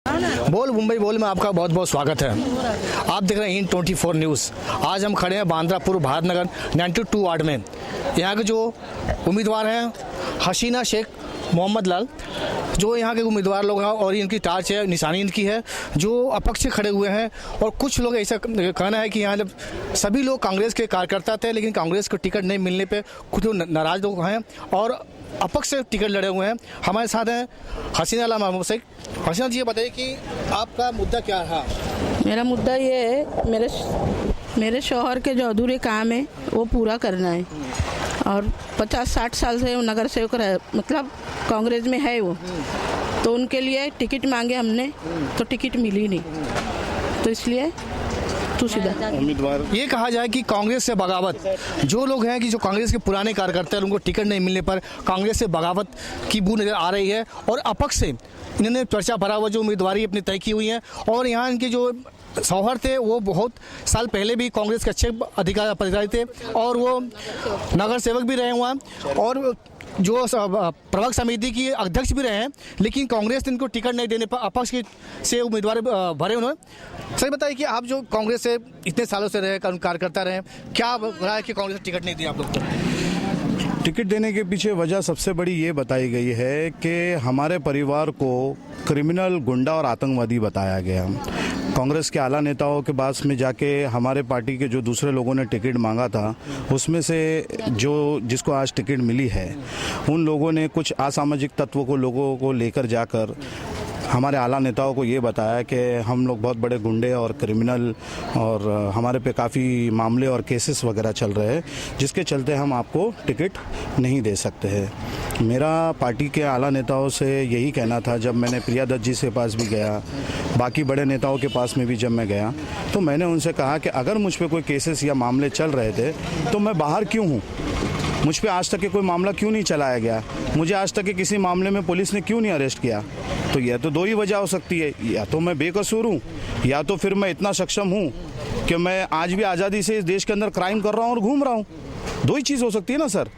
बोल मुंबई बोल में आपका बहुत बहुत स्वागत है। आप देख रहे हैं IN24 न्यूज़। आज हम खड़े हैं बांद्रा पूर्व भारत नगर 92 वार्ड में। यहाँ के जो उम्मीदवार हैं हसीना शेख मोहम्मद लाल, जो यहाँ के उम्मीदवार लोग हैं और इनकी टार्च है, निशानी इनकी है, जो अपक्ष से खड़े हुए हैं। और कुछ लोग ऐसा कहना है कि यहाँ सभी लोग कांग्रेस के कार्यकर्ता थे, लेकिन कांग्रेस को टिकट नहीं मिलने पे कुछ लोग नाराज लोग हैं और अपक्ष से टिकट लड़े हुए हैं। हमारे साथ हैं हसीना लाल मोहम्मद शेख। हसीना जी, ये बताइए कि आपका मुद्दा क्या रहा? मेरा मुद्दा ये है, मेरे शौहर के जो अधूरे काम है वो पूरा करना है। और 50-60 साल से वो नगर सेवक मतलब कांग्रेस में है वो, तो उनके लिए टिकट मांगे हमने तो टिकट मिली नहीं, तो इसलिए उम्मीदवार ये कहा जाए कि कांग्रेस से बगावत, जो लोग हैं कि जो कांग्रेस के पुराने कार्यकर्ता हैं उनको टिकट नहीं मिलने पर कांग्रेस से बगावत की बू नजर आ रही है और अपक्ष से इन्होंने पर्चा भरा हुआ जो उम्मीदवारी अपनी तय की हुई है। और यहाँ इनके जो शौहर थे वो बहुत साल पहले भी कांग्रेस के अच्छे अधिकारी थे और वो नगर सेवक भी रहे हुए हैं और जो प्रवक्ता समिति की अध्यक्ष भी रहे हैं, लेकिन कांग्रेस ने इनको टिकट नहीं देने पर अपक्ष से उम्मीदवार भरे उन्होंने। सही बताइए कि आप जो कांग्रेस से इतने सालों से रहे, कार्यकर्ता रहे, क्या रहा है कि कांग्रेस ने टिकट नहीं दिया आप लोग को? टिकट देने के पीछे वजह सबसे बड़ी ये बताई गई है कि हमारे परिवार को क्रिमिनल, गुंडा और आतंकवादी बताया गया। कांग्रेस के आला नेताओं के पास में जाके हमारे पार्टी के जो दूसरे लोगों ने टिकट मांगा था, उसमें से जिसको आज टिकट मिली है, उन लोगों ने कुछ असामाजिक तत्वों को लोगों को लेकर जाकर हमारे आला नेताओं को ये बताया कि हम लोग बहुत बड़े गुंडे और क्रिमिनल और हमारे पे काफ़ी मामले और केसेस वगैरह चल रहे हैं, जिसके चलते हम आपको टिकट नहीं दे सकते हैं। मेरा पार्टी के आला नेताओं से यही कहना था, जब मैंने प्रिया दत्त जी के पास भी गया, बाकी बड़े नेताओं के पास में भी जब मैं गया, तो मैंने उनसे कहा कि अगर मुझ पर कोई केसेस या मामले चल रहे थे तो मैं बाहर क्यों हूँ, मुझ पे आज तक के कोई मामला क्यों नहीं चलाया गया, मुझे आज तक के किसी मामले में पुलिस ने क्यों नहीं अरेस्ट किया। तो यह तो दो ही वजह हो सकती है, या तो मैं बेकसूर हूँ या तो फिर मैं इतना सक्षम हूँ कि मैं आज भी आज़ादी से इस देश के अंदर क्राइम कर रहा हूँ और घूम रहा हूँ। दो ही चीज़ हो सकती है ना सर।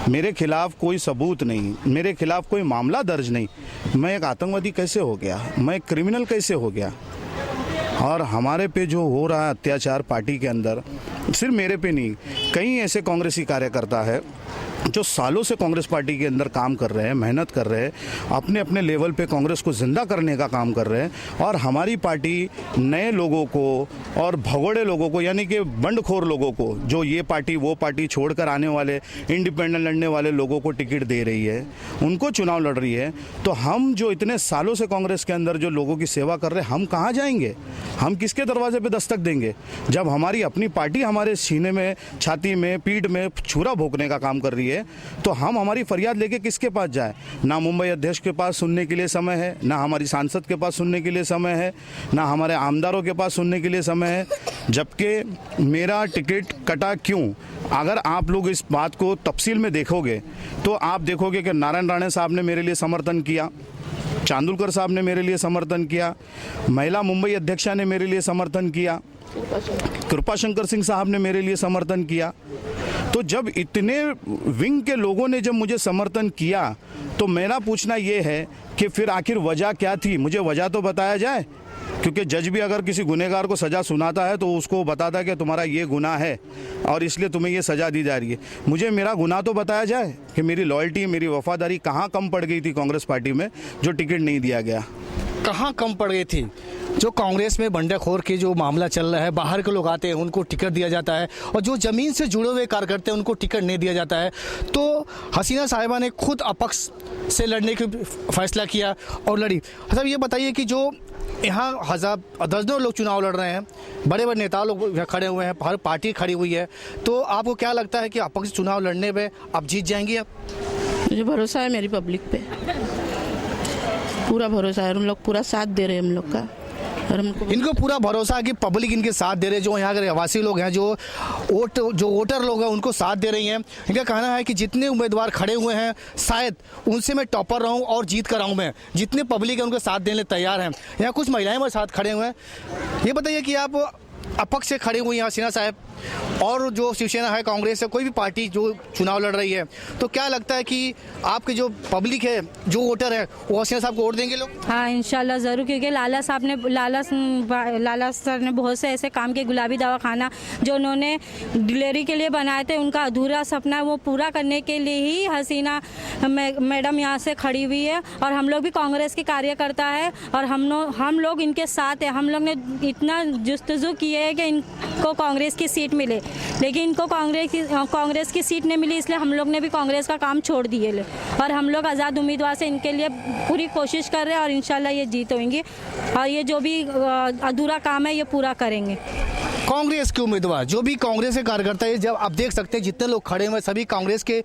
मेरे खिलाफ कोई सबूत नहीं, मेरे खिलाफ कोई मामला दर्ज नहीं, मैं एक आतंकवादी कैसे हो गया, मैं एक क्रिमिनल कैसे हो गया। और हमारे पे जो हो रहा है अत्याचार पार्टी के अंदर, सिर्फ मेरे पे नहीं, कई ऐसे कांग्रेसी कार्यकर्ता है जो सालों से कांग्रेस पार्टी के अंदर काम कर रहे हैं, मेहनत कर रहे हैं, अपने अपने लेवल पे कांग्रेस को जिंदा करने का काम कर रहे हैं। और हमारी पार्टी नए लोगों को और भगोड़े लोगों को, यानी कि बंडखोर लोगों को, जो ये पार्टी वो पार्टी छोड़कर आने वाले, इंडिपेंडेंट लड़ने वाले लोगों को टिकट दे रही है, उनको चुनाव लड़ रही है। तो हम जो इतने सालों से कांग्रेस के अंदर जो लोगों की सेवा कर रहे हैं, हम कहाँ जाएंगे, हम किसके दरवाजे पर दस्तक देंगे, जब हमारी अपनी पार्टी हमारे सीने में, छाती में, पीठ में छुरा भोंकने का काम कर रही है। तो हम हमारी फरियाद लेके किसके पास जाए? ना मुंबई अध्यक्ष के पास सुनने के लिए समय है, ना हमारी सांसद के पास सुनने के लिए समय है, ना हमारे आमदारों के पास सुनने के लिए समय है। जबकि मेरा टिकट कटा क्यों, अगर आप लोग इस बात को तफसील में देखोगे तो आप देखोगे कि नारायण राणे साहब ने मेरे लिए समर्थन किया, चांदुलकर साहब ने मेरे लिए समर्थन किया, महिला मुंबई अध्यक्षा ने मेरे लिए समर्थन किया, कृपाशंकर सिंह साहब ने मेरे लिए समर्थन किया। तो जब इतने विंग के लोगों ने जब मुझे समर्थन किया, तो मेरा पूछना ये है कि फिर आखिर वजह क्या थी, मुझे वजह तो बताया जाए। क्योंकि जज भी अगर किसी गुनहगार को सज़ा सुनाता है तो उसको बताता है कि तुम्हारा ये गुनाह है और इसलिए तुम्हें ये सज़ा दी जा रही है। मुझे मेरा गुनाह तो बताया जाए कि मेरी लॉयल्टी, मेरी वफादारी कहाँ कम पड़ गई थी कांग्रेस पार्टी में जो टिकट नहीं दिया गया। कहाँ कम पड़ गई थी? जो कांग्रेस में बंडेखोर के जो मामला चल रहा है, बाहर के लोग आते हैं उनको टिकट दिया जाता है और जो ज़मीन से जुड़े हुए कार्यकर्ता हैं उनको टिकट नहीं दिया जाता है। तो हसीना साहिबा ने खुद अपक्ष से लड़ने का फैसला किया और लड़ी। साहब, ये बताइए कि जो यहाँ दर्जनों लोग चुनाव लड़ रहे हैं, बड़े बड़े नेता लोग खड़े हुए हैं, हर पार्टी खड़ी हुई है, तो आपको क्या लगता है कि अपक्ष चुनाव लड़ने में आप जीत जाएंगी? आप? मुझे भरोसा है मेरी पब्लिक पे, पूरा भरोसा है। हम लोग पूरा साथ दे रहे हैं हम लोग का, और इनको पूरा भरोसा है कि पब्लिक इनके साथ दे रहे, जो यहाँ के रहवासी लोग हैं, जो वोटर लोग हैं उनको साथ दे रही हैं। इनका कहना है कि जितने उम्मीदवार खड़े हुए हैं शायद उनसे मैं टॉपर रहूं और जीत कर आऊँ, मैं जितने पब्लिक है उनके साथ देने तैयार हैं। यहाँ कुछ महिलाएं मेरे साथ खड़े हुए हैं। ये बताइए कि आप अपक्ष से खड़े हुए हैं हसीना साहब, और जो शिवसेना है, कांग्रेस है, कोई भी पार्टी जो चुनाव लड़ रही है, तो क्या लगता है कि आपके जो पब्लिक है, जो वोटर है, वो हसीना साहब को वोट देंगे लोग? हाँ इंशाल्लाह ज़रूर, क्योंकि लाला सर ने बहुत से ऐसे काम किए। गुलाबी दवाखाना जो उन्होंने डिलीवरी के लिए बनाए थे, उनका अधूरा सपना वो पूरा करने के लिए ही हसीना मैडम यहाँ से खड़ी हुई है। और हम लोग भी कांग्रेस के कार्यकर्ता है और हम लोग इनके साथ है। हम लोग ने इतना जुस्तजू किए है कि इनको कांग्रेस की सीट मिले, लेकिन इनको कांग्रेस की सीट नहीं मिली, इसलिए हम लोग ने भी कांग्रेस का काम छोड़ दिए और हम लोग आज़ाद उम्मीदवार से इनके लिए पूरी कोशिश कर रहे हैं और इंशाल्लाह ये जीत होंगी और ये जो भी अधूरा काम है ये पूरा करेंगे। कांग्रेस के उम्मीदवार, जो भी कांग्रेस के कार्यकर्ता है, जब आप देख सकते हैं जितने लोग खड़े हुए सभी कांग्रेस के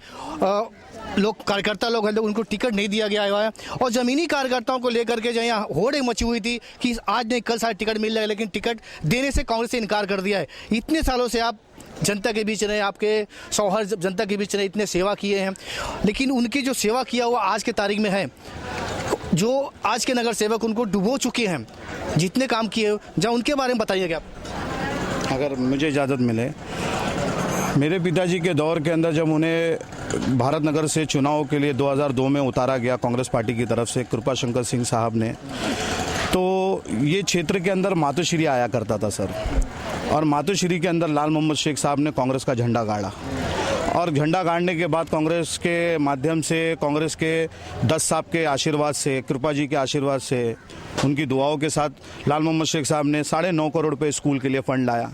लोग, कार्यकर्ता लोग हैं, उनको टिकट नहीं दिया गया है। और ज़मीनी कार्यकर्ताओं को लेकर के जो यहाँ होड़ मची हुई थी कि आज नहीं कल शायद टिकट मिल जाएगा, लेकिन टिकट देने से कांग्रेस से इनकार कर दिया है। इतने सालों से आप जनता के बीच रहे, आपके सौहार्द जनता के बीच रहे, इतने सेवा किए हैं, लेकिन उनकी जो सेवा किया हुआ आज के तारीख में है, जो आज के नगर सेवक उनको डुबो चुके हैं, जितने काम किए, जहाँ उनके बारे में बताइएगा आप। अगर मुझे इजाज़त मिले, मेरे पिताजी के दौर के अंदर जब उन्हें भारत नगर से चुनाव के लिए 2002 में उतारा गया कांग्रेस पार्टी की तरफ से कृपा शंकर सिंह साहब ने, तो ये क्षेत्र के अंदर मातोश्री आया करता था सर, और मातोश्री के अंदर लाल मोहम्मद शेख साहब ने कांग्रेस का झंडा गाड़ा और झंडा गाड़ने के बाद कांग्रेस के माध्यम से, कांग्रेस के 10 साहब के आशीर्वाद से, कृपा जी के आशीर्वाद से, उनकी दुआओं के साथ लाल मोहम्मद शेख साहब ने 9.5 करोड़ रुपए स्कूल के लिए फंड लाया।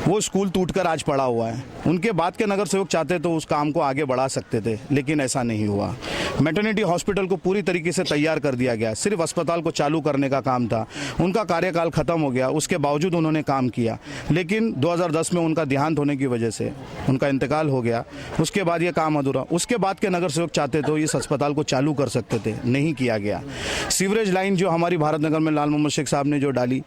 वो स्कूल टूटकर आज पड़ा हुआ है। उनके बाद के नगर सेवक चाहते तो उस काम को आगे बढ़ा सकते थे, लेकिन ऐसा नहीं हुआ। मैटरनिटी हॉस्पिटल को पूरी तरीके से तैयार कर दिया गया, सिर्फ अस्पताल को चालू करने का काम था। उनका कार्यकाल खत्म हो गया, उसके बावजूद उन्होंने काम किया, लेकिन 2010 में उनका देहांत होने की वजह से उनका इंतकाल हो गया। उसके बाद ये काम अधूरा। उसके बाद के नगर सेवक चाहते तो इस अस्पताल को चालू कर सकते थे, नहीं किया गया। सीवरेज लाइन जो हमारी भारत नगर में लाल मोहम्मद शेख साहब ने जो डाली,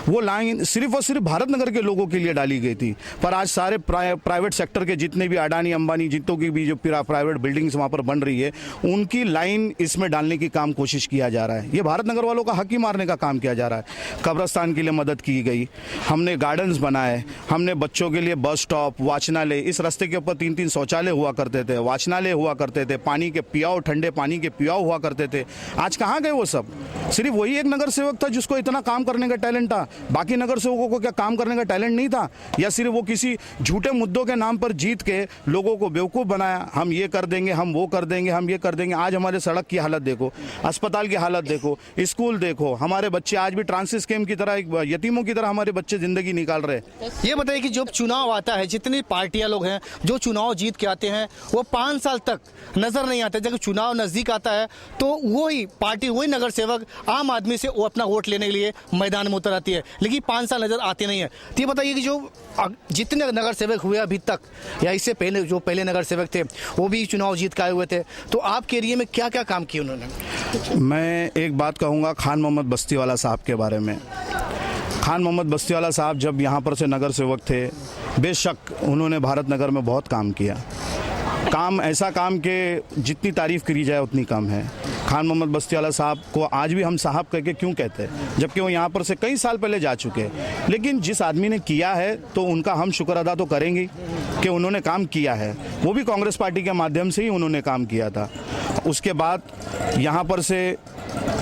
वो लाइन सिर्फ और सिर्फ भारत नगर के लोगों के लिए डाली गई थी, पर आज सारे प्राइवेट सेक्टर के जितने भी अडानी अंबानी जितनों की भी जो प्राइवेट बिल्डिंग्स वहाँ पर बन रही है, उनकी लाइन इसमें डालने की काम कोशिश किया जा रहा है। ये भारत नगर वालों का हक ही मारने का काम किया जा रहा है। कब्रस्तान के लिए मदद की गई, हमने गार्डन्स बनाए, हमने बच्चों के लिए बस स्टॉप, वाचनालय, इस रास्ते के ऊपर 3-3 शौचालय हुआ करते थे, वाचनालय हुआ करते थे, पानी के पियाव, ठंडे पानी के पियाव हुआ करते थे। आज कहाँ गए वो सब? सिर्फ वही एक नगर सेवक था जिसको इतना काम करने का टैलेंट था, बाकी नगर सेवकों को क्या काम करने का टैलेंट नहीं था? या सिर्फ वो किसी झूठे मुद्दों के नाम पर जीत के लोगों को बेवकूफ़ बनाया, हम ये कर देंगे, हम वो कर देंगे, हम ये कर देंगे। आज हमारे सड़क की हालत देखो, अस्पताल की हालत देखो, स्कूल देखो, हमारे बच्चे आज भी ट्रांसिट स्कीम की तरह, यतीमों की तरह हमारे बच्चे जिंदगी निकाल रहे हैं। ये बताइए कि जब चुनाव आता है, जितनी पार्टियां लोग हैं जो चुनाव जीत के आते हैं, वो 5 साल तक नजर नहीं आते। जब चुनाव नजदीक आता है तो वही पार्टी, वही नगर सेवक आम आदमी से वो अपना वोट लेने के लिए मैदान में उतर आती है, लेकिन 5 साल नजर आते नहीं है। तो ये बताइए कि जो जितने नगर सेवक हुए अभी तक, या इससे पहले जो पहले नगर सेवक थे वो भी चुनाव जीत के आए हुए थे, तो आपके एरिया में क्या क्या काम किए उन्होंने? मैं एक बात कहूँगा खान मोहम्मद बस्तीवाला साहब के बारे में। खान मोहम्मद बस्तीवाला साहब जब यहाँ पर से नगर सेवक थे, बेशक उन्होंने भारत नगर में बहुत काम किया। काम ऐसा काम के जितनी तारीफ़ करी जाए उतनी कम है। खान मोहम्मद बस्तीवाला साहब को आज भी हम साहब कह के क्यों कहते हैं, जबकि वो यहाँ पर से कई साल पहले जा चुके हैं। लेकिन जिस आदमी ने किया है तो उनका हम शुक्र अदा तो करेंगे कि उन्होंने काम किया है। वो भी कांग्रेस पार्टी के माध्यम से ही उन्होंने काम किया था। उसके बाद यहाँ पर से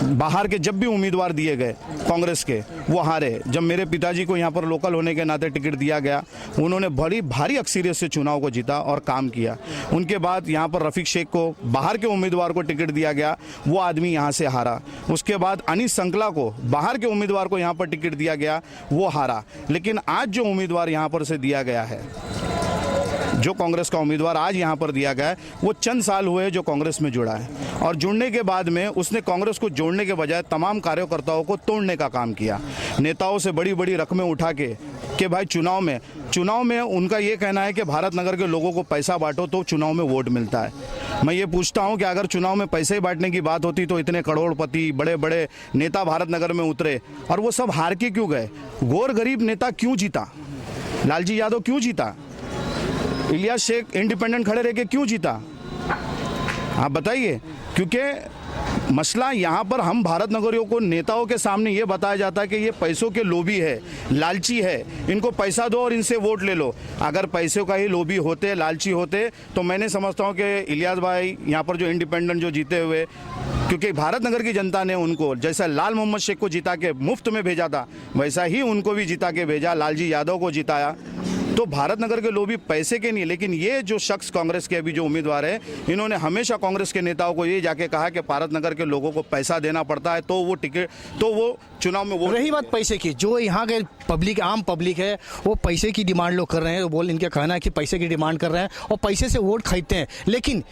बाहर के जब भी उम्मीदवार दिए गए कांग्रेस के, वो हारे। जब मेरे पिताजी को यहाँ पर लोकल होने के नाते टिकट दिया गया, उन्होंने बड़ी भारी अक्सरियत से चुनाव को जीता और काम किया। उनके बाद यहाँ पर रफ़ीक शेख को, बाहर के उम्मीदवार को टिकट दिया गया, वो आदमी यहाँ से हारा। उसके बाद अनीस संकला को, बाहर के उम्मीदवार को यहाँ पर टिकट दिया गया, वो हारा। लेकिन आज जो उम्मीदवार यहाँ पर से दिया गया है, जो कांग्रेस का उम्मीदवार आज यहाँ पर दिया गया है, वो चंद साल हुए जो कांग्रेस में जुड़ा है, और जुड़ने के बाद में उसने कांग्रेस को जोड़ने के बजाय तमाम कार्यकर्ताओं को तोड़ने का काम किया। नेताओं से बड़ी बड़ी रकमें उठा के कि भाई चुनाव में उनका ये कहना है कि भारत नगर के लोगों को पैसा बांटो तो चुनाव में वोट मिलता है। मैं ये पूछता हूँ कि अगर चुनाव में पैसे ही बांटने की बात होती तो इतने करोड़पति बड़े बड़े नेता भारत नगर में उतरे, और वो सब हार के क्यों गए? गौर गरीब नेता क्यों जीता? लालजी यादव क्यों जीता? इलियास शेख इंडिपेंडेंट खड़े रह के क्यों जीता? आप बताइए। क्योंकि मसला यहाँ पर हम भारत नगरियों को नेताओं के सामने ये बताया जाता है कि ये पैसों के लोभी है, लालची है, इनको पैसा दो और इनसे वोट ले लो। अगर पैसों का ही लोभी होते, लालची होते, तो मैंने समझता हूँ कि इलियास भाई यहाँ पर जो इंडिपेंडेंट जो जीते हुए, क्योंकि भारत नगर की जनता ने उनको जैसा लाल मोहम्मद शेख को जिता के मुफ्त में भेजा था, वैसा ही उनको भी जिता के भेजा, लालजी यादव को जिताया। तो भारत नगर के लोग भी पैसे के नहीं, लेकिन ये जो शख्स कांग्रेस के अभी जो उम्मीदवार है, इन्होंने हमेशा कांग्रेस के नेताओं को ये जाके कहा कि भारत नगर के लोगों को पैसा देना पड़ता है, तो वो टिकट, तो वो चुनाव में वो। रही बात पैसे की, जो यहाँ के पब्लिक, आम पब्लिक है, वो पैसे की डिमांड लोग कर रहे हैं, बोल इनका कहना है कि पैसे की डिमांड कर रहे हैं और पैसे से वोट खरीदते हैं। लेकिन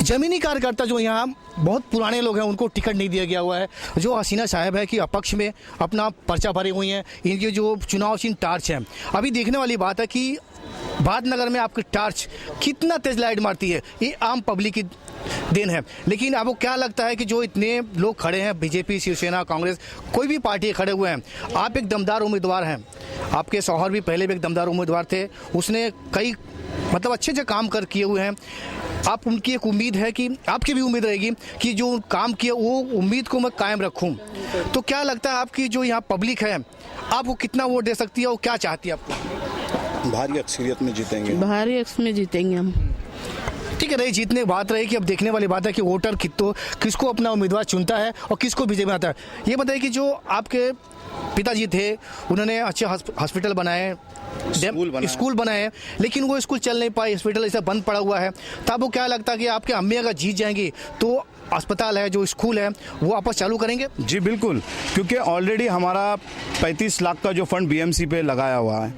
जमीनी कार्यकर्ता जो यहाँ बहुत पुराने लोग हैं, उनको टिकट नहीं दिया गया हुआ है। जो हसीना साहब है कि अपक्ष में अपना पर्चा भरी हुई हैं, इनकी जो चुनाव चिन्ह टार्च है। अभी देखने वाली बात है कि भारत नगर में आपकी टार्च कितना तेज लाइट मारती है, ये आम पब्लिक की देन है। लेकिन आपको क्या लगता है कि जो इतने लोग खड़े हैं, बीजेपी, शिवसेना, कांग्रेस, कोई भी पार्टी खड़े हुए हैं, आप एक दमदार उम्मीदवार हैं, आपके शौहर भी पहले भी एक दमदार उम्मीदवार थे, उसने कई मतलब अच्छे काम किए हुए हैं, आप उनकी एक उम्मीद है कि आपकी भी उम्मीद रहेगी कि जो काम किया वो उम्मीद को मैं कायम रखूं। तो क्या लगता है आपकी जो यहाँ पब्लिक है, आपको कितना वोट दे सकती है और क्या चाहती है आपको? भारी अक्सरियत में जीतेंगे, भारी अक्स में जीतेंगे हम। ठीक है, रही जीतने बात रही कि अब देखने वाली बात है कि वोटर किसको अपना उम्मीदवार चुनता है और किसको बीजेपी में आता है। ये बताइए कि जो आपके पिताजी थे, उन्होंने अच्छे हॉस्पिटल बनाए, स्कूल बनाए, लेकिन वो स्कूल चल नहीं पाए, हॉस्पिटल ऐसा बंद पड़ा हुआ है। तो आपको क्या लगता है कि आपके अम्मी अगर जीत जाएंगी तो अस्पताल है, जो स्कूल है, वो वापस चालू करेंगे? जी बिल्कुल, क्योंकि ऑलरेडी हमारा 35 लाख का जो फंड बीएमसी पे लगाया हुआ है,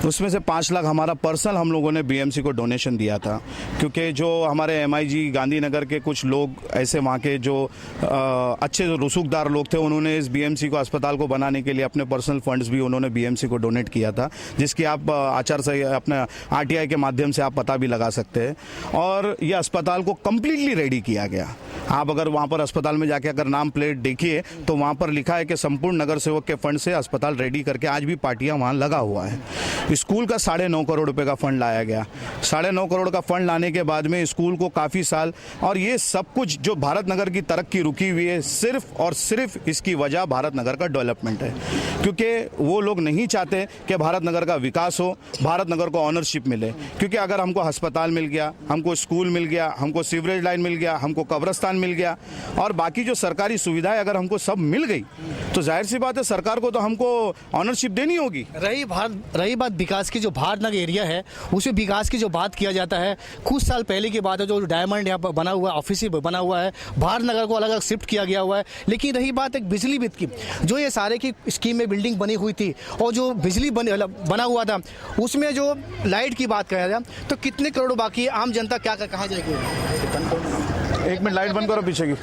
उसमें से 5 लाख हमारा पर्सनल हम लोगों ने बीएमसी को डोनेशन दिया था। क्योंकि जो हमारे एमआईजी गांधीनगर के कुछ लोग ऐसे वहाँ के जो अच्छे रसूखदार लोग थे, उन्होंने इस बीएमसी को, अस्पताल को बनाने के लिए अपने पर्सनल फंड्स भी उन्होंने बीएमसी को डोनेट किया था, जिसकी आप आचार से अपने आरटीआई के माध्यम से आप पता भी लगा सकते हैं। और ये अस्पताल को कम्प्लीटली रेडी किया गया। आप अगर वहाँ पर अस्पताल में जाके अगर नाम प्लेट देखिए तो वहाँ पर लिखा है कि संपूर्ण नगर सेवक के फंड से अस्पताल रेडी करके आज भी पार्टियां वहाँ लगा हुआ है। स्कूल का 9.5 करोड़ रुपए का फंड लाया गया। 9.5 करोड़ का फंड लाने के बाद में स्कूल को काफ़ी साल, और ये सब कुछ जो भारत नगर की तरक्की रुकी हुई है, सिर्फ और सिर्फ इसकी वजह भारत नगर का डेवलपमेंट है। क्योंकि वो लोग नहीं चाहते कि भारत नगर का विकास हो, भारत नगर को ऑनरशिप मिले। क्योंकि अगर हमको अस्पताल मिल गया, हमको स्कूल मिल गया, हमको सीवरेज लाइन मिल गया, हमको कब्रस्तान मिल गया और बाकी जो सरकारी सुविधाएं अगर हमको सब मिल गई, तो जाहिर सी बात है सरकार को तो हमको ऑनरशिप देनी होगी। रही बात विकास की, जो भारत नगर एरिया है उसमें विकास की जो बात किया जाता है, कुछ साल पहले की बात है, जो डायमंड यहाँ पर बना हुआ है, ऑफिस बना हुआ है, भारत नगर को अलग अलग शिफ्ट किया गया हुआ है। लेकिन रही बात एक बिजली बिल की, जो ये सारे की स्कीम में बिल्डिंग बनी हुई थी और जो बिजली बना हुआ था, उसमें जो लाइट की बात करा जाए तो कितने करोड़ बाकी है, आम जनता क्या कहाँ जाएगी? 1 मिनट लाइट बंद करो पीछे की।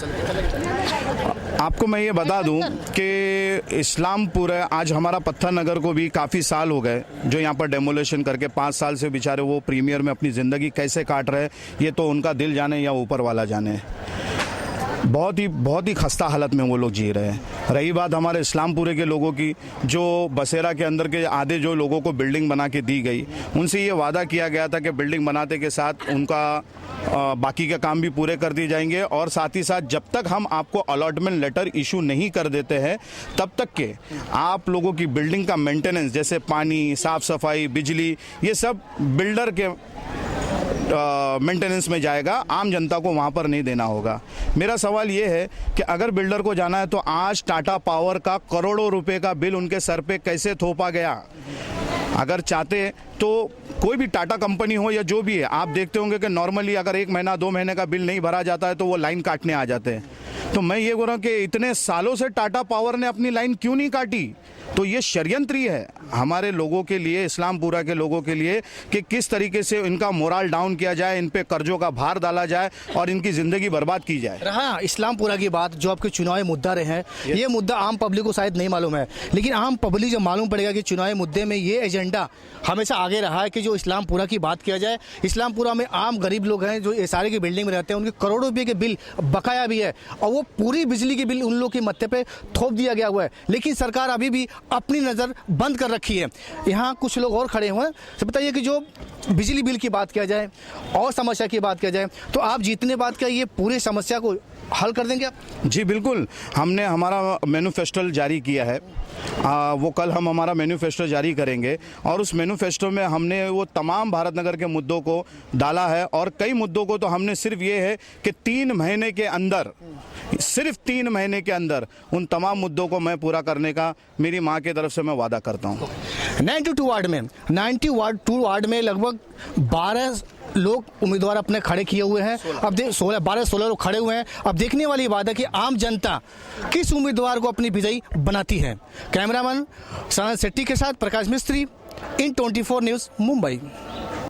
आपको मैं ये बता दूं कि इस्लामपुर है, आज हमारा पत्थर नगर को भी काफ़ी साल हो गए जो यहाँ पर डेमोलेशन करके 5 साल से बेचारे वो प्रीमियर में अपनी ज़िंदगी कैसे काट रहे हैं, ये तो उनका दिल जाने या ऊपर वाला जाने। बहुत ही खस्ता हालत में वो लोग जी रहे हैं। रही बात हमारे इस्लामपुरे के लोगों की, जो बसेरा के अंदर के आधे जो लोगों को बिल्डिंग बना के दी गई, उनसे ये वादा किया गया था कि बिल्डिंग बनाते के साथ उनका बाकी के काम भी पूरे कर दिए जाएंगे, और साथ ही साथ जब तक हम आपको अलॉटमेंट लेटर इशू नहीं कर देते हैं तब तक के आप लोगों की बिल्डिंग का मेंटेनेंस, जैसे पानी, साफ सफाई, बिजली, ये सब बिल्डर के मेंटेनेंस में जाएगा, आम जनता को वहाँ पर नहीं देना होगा। मेरा सवाल ये है कि अगर बिल्डर को जाना है तो आज टाटा पावर का करोड़ों रुपए का बिल उनके सर पे कैसे थोपा गया। अगर चाहते तो कोई भी टाटा कंपनी हो या जो भी है, आप देखते होंगे कि नॉर्मली अगर 1 महीना 2 महीने का बिल नहीं भरा जाता है तो वो लाइन काटने आ जाते हैं। तो मैं ये बोल रहा हूँ कि इतने सालों से टाटा पावर ने अपनी लाइन क्यों नहीं काटी? तो ये षड्यंत्र ही है हमारे लोगों के लिए, इस्लामपुरा के लोगों के लिए, कि किस तरीके से इनका मोरल डाउन किया जाए, इन पे कर्जों का भार डाला जाए और इनकी जिंदगी बर्बाद की जाए। रहा इस्लामपुरा की बात, जो आपके चुनावी मुद्दा रहे हैं, ये मुद्दा आम पब्लिक को शायद नहीं मालूम है, लेकिन आम पब्लिक जब मालूम पड़ेगा कि चुनावी मुद्दे में ये एजेंडा हमेशा आगे रहा है कि जो इस्लामपुरा की बात किया जाए। इस्लामपुरा में आम गरीब लोग हैं जो एसआरए की बिल्डिंग में रहते हैं, उनके करोड़ों रुपये के बिल बकाया भी है और वो पूरी बिजली के बिल उन लोग के मत्थे पे थोप दिया गया हुआ है। लेकिन सरकार अभी भी अपनी नज़र बंद कर रखी है। यहाँ कुछ लोग और खड़े हुए हैं, तो बताइए कि जो बिजली बिल की बात किया जाए और समस्या की बात किया जाए, तो आप जीतने बात क्या ये पूरी समस्या को हल कर देंगे आप? जी बिल्कुल, हमने हमारा मैनिफेस्टो जारी किया है। वो कल हम हमारा मैनिफेस्टो जारी करेंगे और उस मैनिफेस्टो में हमने वो तमाम भारत नगर के मुद्दों को डाला है और कई मुद्दों को तो हमने सिर्फ ये है कि 3 महीने के अंदर, सिर्फ 3 महीने के अंदर उन तमाम मुद्दों को मैं पूरा करने का मेरी माँ की तरफ से मैं वादा करता हूँ। 92 वार्ड में लगभग 12 लोग उम्मीदवार अपने खड़े किए हुए हैं। अब 12-16 लोग खड़े हुए हैं। अब देखने वाली बात है कि आम जनता किस उम्मीदवार को अपनी विजयी बनाती है। कैमरामैन सनत शेट्टी के साथ प्रकाश मिस्त्री, इन 24 न्यूज़, मुंबई।